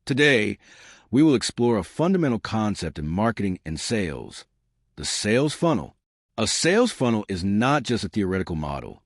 Today, we will explore a fundamental concept in marketing and sales, the sales funnel. A sales funnel is not just a theoretical model.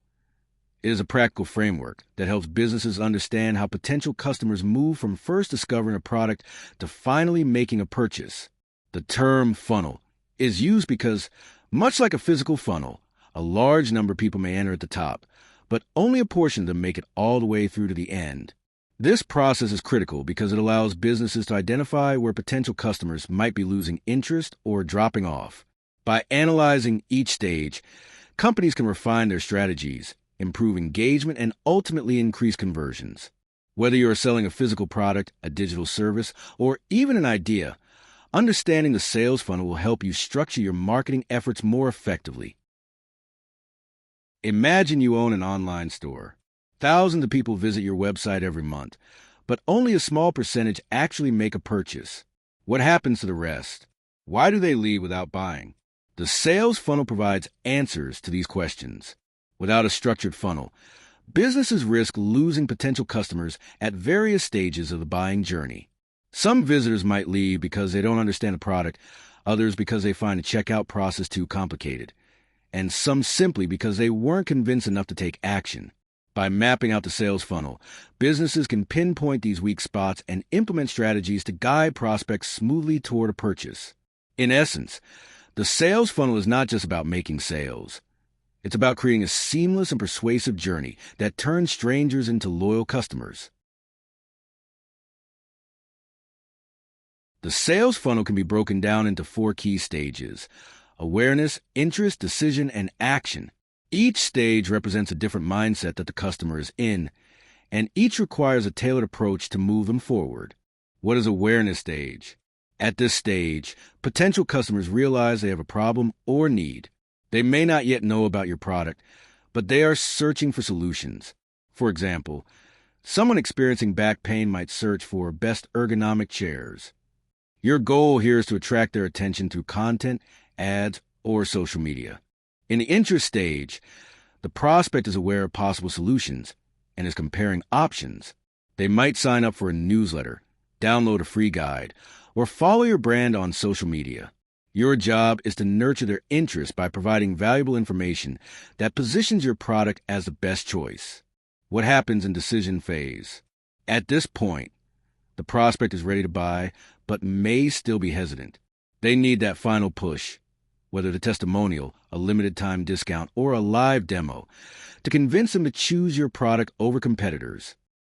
It is a practical framework that helps businesses understand how potential customers move from first discovering a product to finally making a purchase. The term funnel is used because, much like a physical funnel, a large number of people may enter at the top, but only a portion of them make it all the way through to the end. This process is critical because it allows businesses to identify where potential customers might be losing interest or dropping off. By analyzing each stage, companies can refine their strategies, improve engagement, and ultimately increase conversions. Whether you are selling a physical product, a digital service, or even an idea, understanding the sales funnel will help you structure your marketing efforts more effectively. Imagine you own an online store. Thousands of people visit your website every month, but only a small percentage actually make a purchase. What happens to the rest? Why do they leave without buying? The sales funnel provides answers to these questions. Without a structured funnel, businesses risk losing potential customers at various stages of the buying journey. Some visitors might leave because they don't understand the product, others because they find the checkout process too complicated, and some simply because they weren't convinced enough to take action. By mapping out the sales funnel, businesses can pinpoint these weak spots and implement strategies to guide prospects smoothly toward a purchase. In essence, the sales funnel is not just about making sales. It's about creating a seamless and persuasive journey that turns strangers into loyal customers. The sales funnel can be broken down into 4 key stages: awareness, interest, decision, and action. Each stage represents a different mindset that the customer is in, and each requires a tailored approach to move them forward. What is awareness stage? At this stage, potential customers realize they have a problem or need. They may not yet know about your product, but they are searching for solutions. For example, someone experiencing back pain might search for best ergonomic chairs. Your goal here is to attract their attention through content, ads, or social media. In the interest stage, the prospect is aware of possible solutions and is comparing options. They might sign up for a newsletter, download a free guide, or follow your brand on social media. Your job is to nurture their interest by providing valuable information that positions your product as the best choice. What happens in decision phase? At this point, the prospect is ready to buy, but may still be hesitant. They need that final push, whether the testimonial, a limited time discount, or a live demo, to convince them to choose your product over competitors.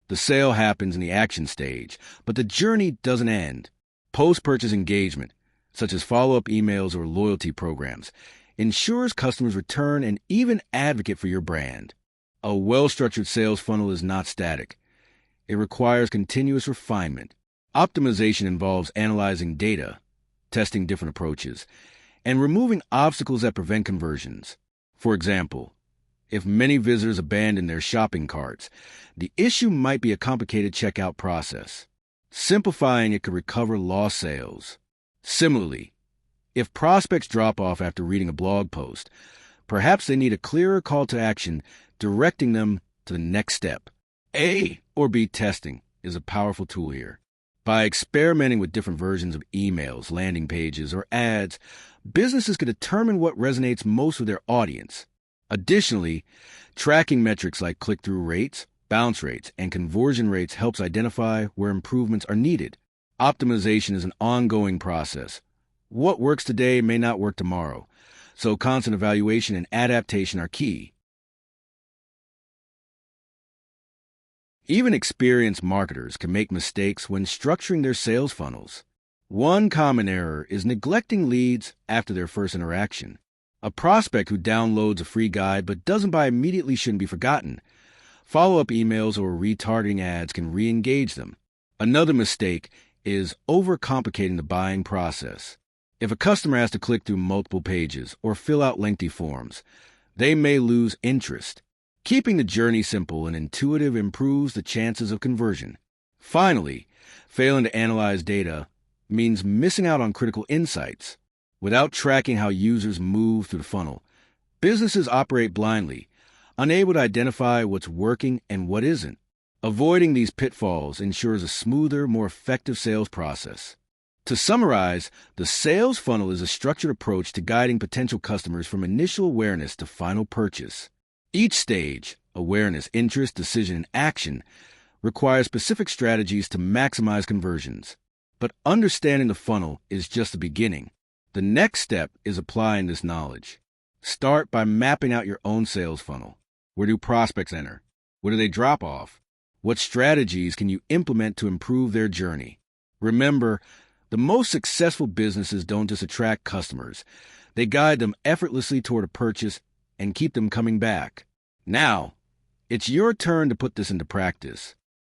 The sale happens in the action stage, but the journey doesn't end. Post-purchase engagement, such as follow-up emails or loyalty programs, ensures customers return and even advocate for your brand. A well-structured sales funnel is not static. It requires continuous refinement. Optimization involves analyzing data, testing different approaches, and removing obstacles that prevent conversions. For example, if many visitors abandon their shopping carts, the issue might be a complicated checkout process. Simplifying it could recover lost sales. Similarly, if prospects drop off after reading a blog post, perhaps they need a clearer call to action directing them to the next step. A or B testing is a powerful tool here. By experimenting with different versions of emails, landing pages, or ads, businesses can determine what resonates most with their audience. Additionally, tracking metrics like click-through rates, bounce rates, and conversion rates helps identify where improvements are needed. Optimization is an ongoing process. What works today may not work tomorrow, so constant evaluation and adaptation are key. Even experienced marketers can make mistakes when structuring their sales funnels. One common error is neglecting leads after their first interaction. A prospect who downloads a free guide but doesn't buy immediately shouldn't be forgotten. Follow-up emails or retargeting ads can re-engage them. Another mistake is overcomplicating the buying process. If a customer has to click through multiple pages or fill out lengthy forms, they may lose interest. Keeping the journey simple and intuitive improves the chances of conversion. Finally, failing to analyze data means missing out on critical insights. Without tracking how users move through the funnel, businesses operate blindly, unable to identify what's working and what isn't. Avoiding these pitfalls ensures a smoother, more effective sales process. To summarize, the sales funnel is a structured approach to guiding potential customers from initial awareness to final purchase. Each stage, awareness, interest, decision, and action, requires specific strategies to maximize conversions. But understanding the funnel is just the beginning. The next step is applying this knowledge. Start by mapping out your own sales funnel. Where do prospects enter? Where do they drop off? What strategies can you implement to improve their journey? Remember, the most successful businesses don't just attract customers. They guide them effortlessly toward a purchase and keep them coming back. Now, it's your turn to put this into practice.